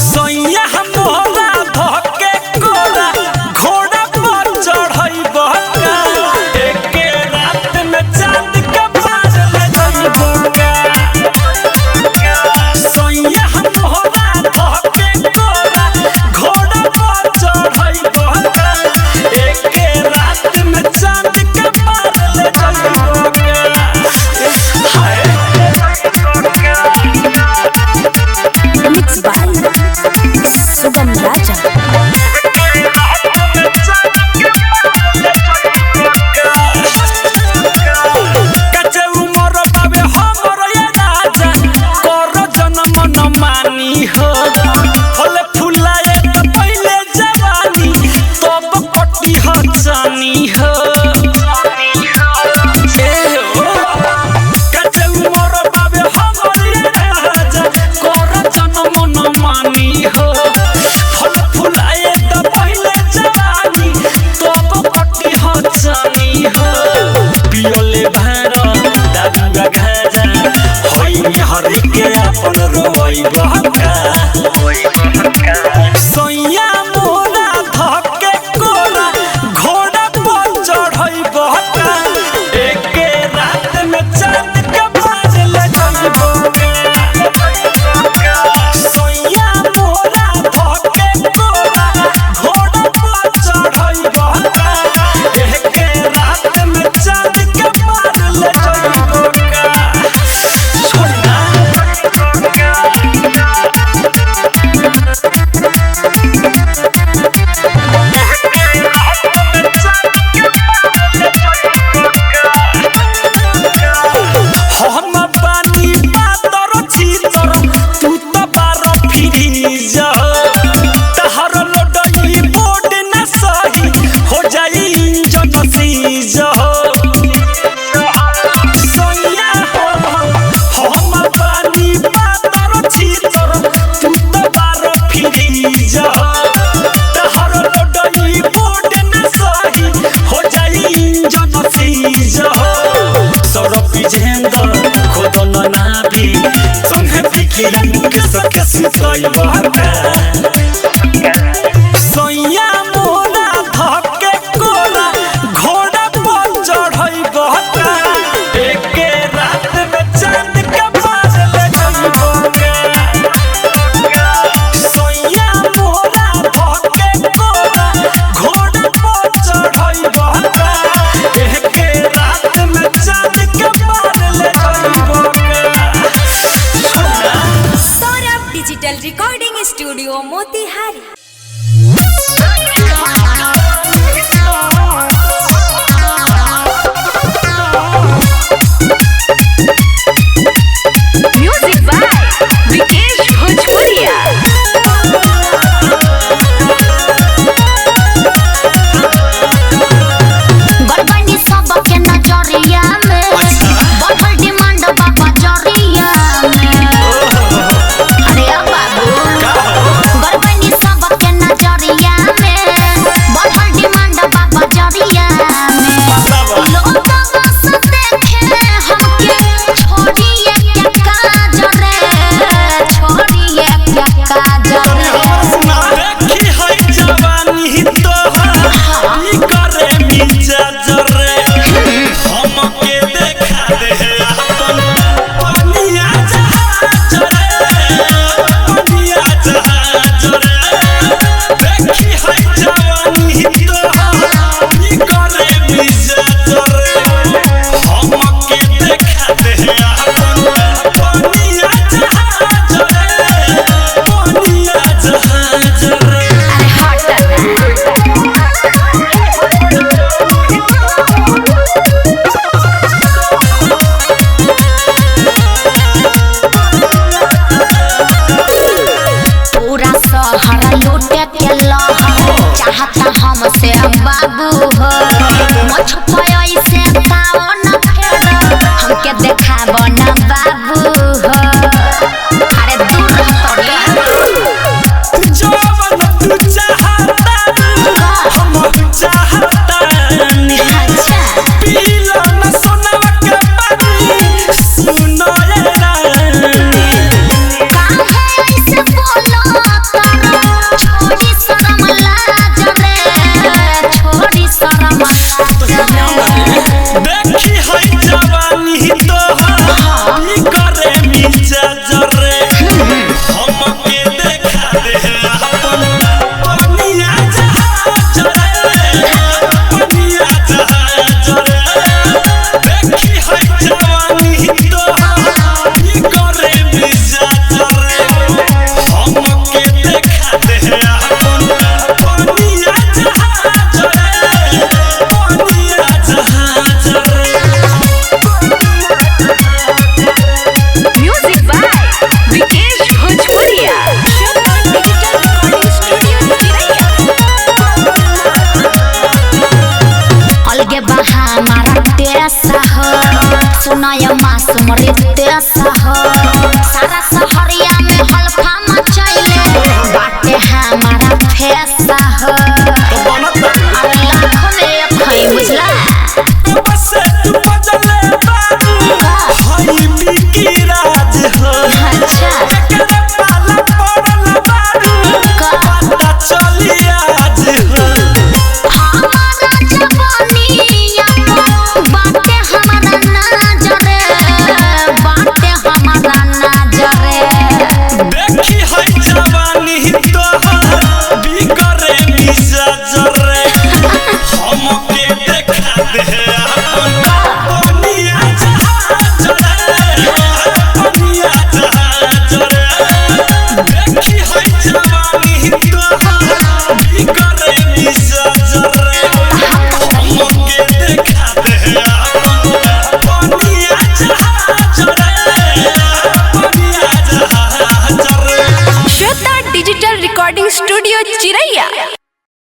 सोइया मोरा धके कोरा घोड़ा पर चढ़इबो का एके रात में चांद के पार ले जइबो का सोइया मोरा धके कोरा घोड़ा पर चढ़इबो का एके रात में चांद के पार ले जइबो का हाय मिक्स बाय सुगम राजा। कच्चे उमर बाबे हमर ये राजा कर जन्म न मानी हो फल फुलाए त पहिले जवानी तब कटी हो जानी हो कच्चे उमर बाबे हमर ये राजा कर जन्म न मानी हो फल फुलाए त पहिले जवानी तब कटी हो जानी हो पियोले भार दादुगा घाजा होई हर के अपन रोई बहका सोइया मोरा धके कोरा घोड़ा पर चढ़ई बहका एके रात में चांद के पार ले जइबो सोइया मोरा धके कोरा घोड़ा पर चढ़ई बहका एके रात में चांद के पार ले जइबो का छोड़ना हम बानी पातर छीतर तू तो बार फिरी जा तहर लोडई बोर्ड न सही हो जाई इंजन सीज सोइया हम बानी पातर छीतर तू तो बार फिरी जा तहर लोडई बोर्ड न सही हो जाई इंजन सीज सरपी झेंदर खोदन नाभी संगे पिकिरन के सके सुतइबो का सोइया मोरा धके कोरा घोड़ा पर चढ़इबो का एके रात में चांद के पार ले जइबो का सोइया मोरा धके कोरा घोड़ा पर चढ़इबो का एके रात में चांद के पार ले जइबो का Saurabh digital recording studio Motihari. Music by Vikesh Bhojpuriya. गड़बड़ी सबके नजरिया में बढ़ल डिमांड बाबा जरिया में। अरे बाबू गड़बड़ी सबके नजरिया में बढ़ल डिमांड बाबा जरिया में। लोग बस देखे हमके छोड़िए के काज रे छोड़िए के काज रे। देखी है जवानी तोहर ई करे मिर्जा जरे हमके देखा दे अपन पनिया जहाज रे पनिया जहाज रे देखी है जवानी तोहर ई करे मिर्जा जरे हमके देखा दे अपन पनिया जहाज रे पनिया जहाज रे अरे हट ना। पूरा शहर लूटे के लहर चाहता हमसे बाबू हो